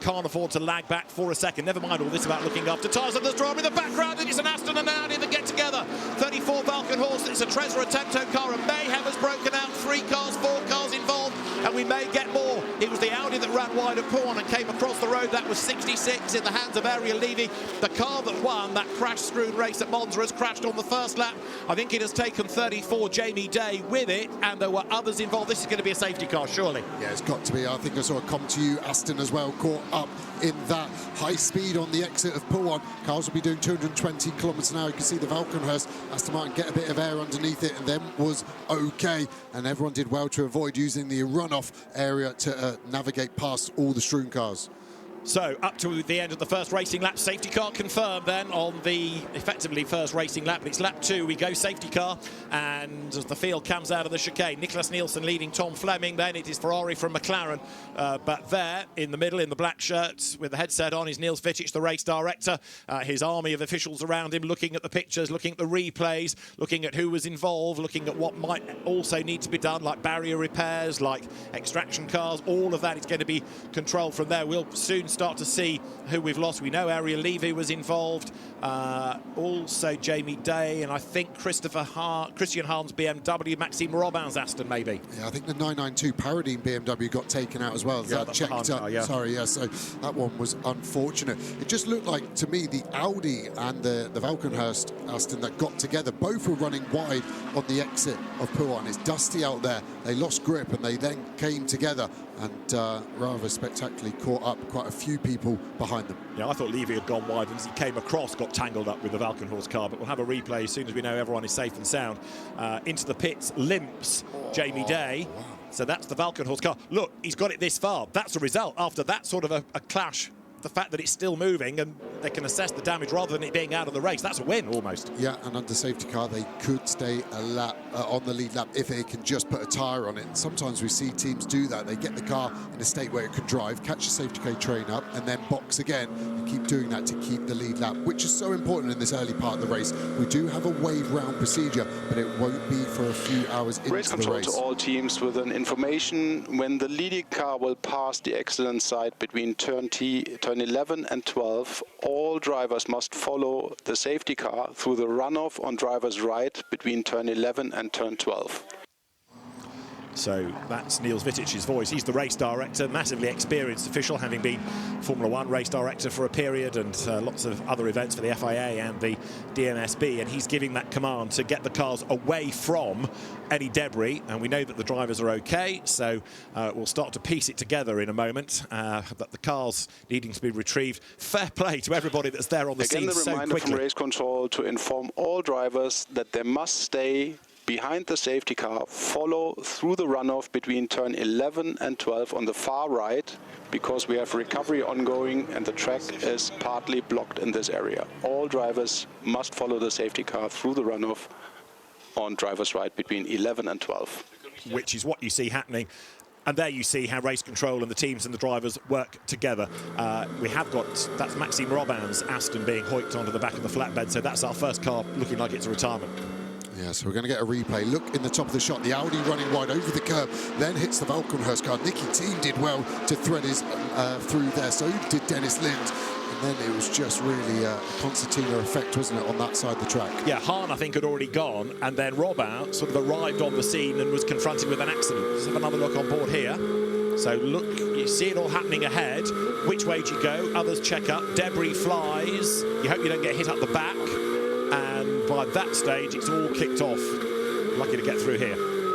Can't afford to lag back for a second. Never mind all this about looking after tyres. And there's drama in the background. It is an Aston and Audi that get together. 34 Falcon horse. It's a Trezor Attento car. And mayhem has broken out. 3 cars, 4 cars involved. And we may get more. It was the Audi that ran wide of Pawn and came across the road. That was 66 in the hands of Ariel Levy. The car that won that crash-strewn race at Monza has crashed on the first lap. I think it has taken 34 Jamie Day with it. And there were others involved. This is going to be a safety car, surely. Yeah, it's got to be. I think I saw a come to you. Aston as well caught up in that high speed on the exit of Pawn. Cars will be doing 220 kilometres an hour. You can see the Valkenhurst Aston Martin get a bit of air underneath it and then was okay. And everyone did well to avoid using the runoff area to navigate past all the strewn cars. So up to the end of the first racing lap, safety car confirmed then on the effectively first racing lap. It's lap 2, we go safety car, and as the field comes out of the chicane, Nicholas Nielsen leading Tom Fleming, then it is Ferrari from McLaren, but there in the middle in the black shirt with the headset on is Niels Vitic, the race director, his army of officials around him looking at the pictures, looking at the replays, looking at who was involved, looking at what might also need to be done, like barrier repairs, like extraction cars. All of that is going to be controlled from there. We'll soon start to see who we've lost. We know Ariel Levy was involved, also Jamie Day, and I think Christian Hahn's BMW, Maxime Robin's Aston maybe. Yeah, I think the 992 Paradine BMW got taken out as well. Yeah, that checked up. Yeah. Sorry, yeah, so that one was unfortunate. It just looked like, to me, the Audi and the Valkenhurst Aston that got together, both were running wide on the exit of Pouan. It's dusty out there. They lost grip and they then came together and rather spectacularly caught up quite a few people behind them. Yeah, I thought Levy had gone wide, and as he came across, got tangled up with the Valkenhorst car. But we'll have a replay as soon as we know everyone is safe and sound. Into the pits limps Jamie Day. Wow. So that's the Valkenhorst car. Look, he's got it this far. That's the result after that sort of a clash. The fact that it's still moving and they can assess the damage rather than it being out of the race, that's a win almost. Yeah, and under safety car they could stay a lap on the lead lap if they can just put a tyre on it. And sometimes we see teams do that. They get the car in a state where it can drive, catch the safety car train up and then box again and keep doing that to keep the lead lap, which is so important in this early part of the race. We do have a wave round procedure, but it won't be for a few hours into the race. Race control to all teams with an information when the leading car will pass the accident site between turn 11 and 12, all drivers must follow the safety car through the runoff on driver's right between turn 11 and turn 12. So that's Niels Vitic's voice. He's the race director, massively experienced official, having been Formula 1 race director for a period and lots of other events for the FIA and the DMSB, and he's giving that command to get the cars away from any debris, and we know that the drivers are okay, so we'll start to piece it together in a moment, that the cars needing to be retrieved. Fair play to everybody that's there on the scene so quickly. Again, the reminder from race control to inform all drivers that they must stay behind the safety car, follow through the runoff between turn 11 and 12 on the far right, because we have recovery ongoing and the track is partly blocked in this area. All drivers must follow the safety car through the runoff on driver's right between 11 and 12. Which is what you see happening. And there you see how race control and the teams and the drivers work together. We have got, that's Maxime Robin's Aston being hoiked onto the back of the flatbed, so that's our first car looking like it's a retirement. Yeah, so we're going to get a replay. Look in the top of the shot, the Audi running wide over the curb, then hits the Valkenhurst car. Nicky Thiem did well to thread his through there, so did Dennis Lind. And then it was just really a concertina effect, wasn't it, on that side of the track? Yeah, Hahn, I think, had already gone, and then Robin sort of arrived on the scene and was confronted with an accident. Let's have another look on board here. So look, you see it all happening ahead. Which way do you go? Others check up. Debris flies. You hope you don't get hit up the back. And by that stage, it's all kicked off. Lucky to get through here.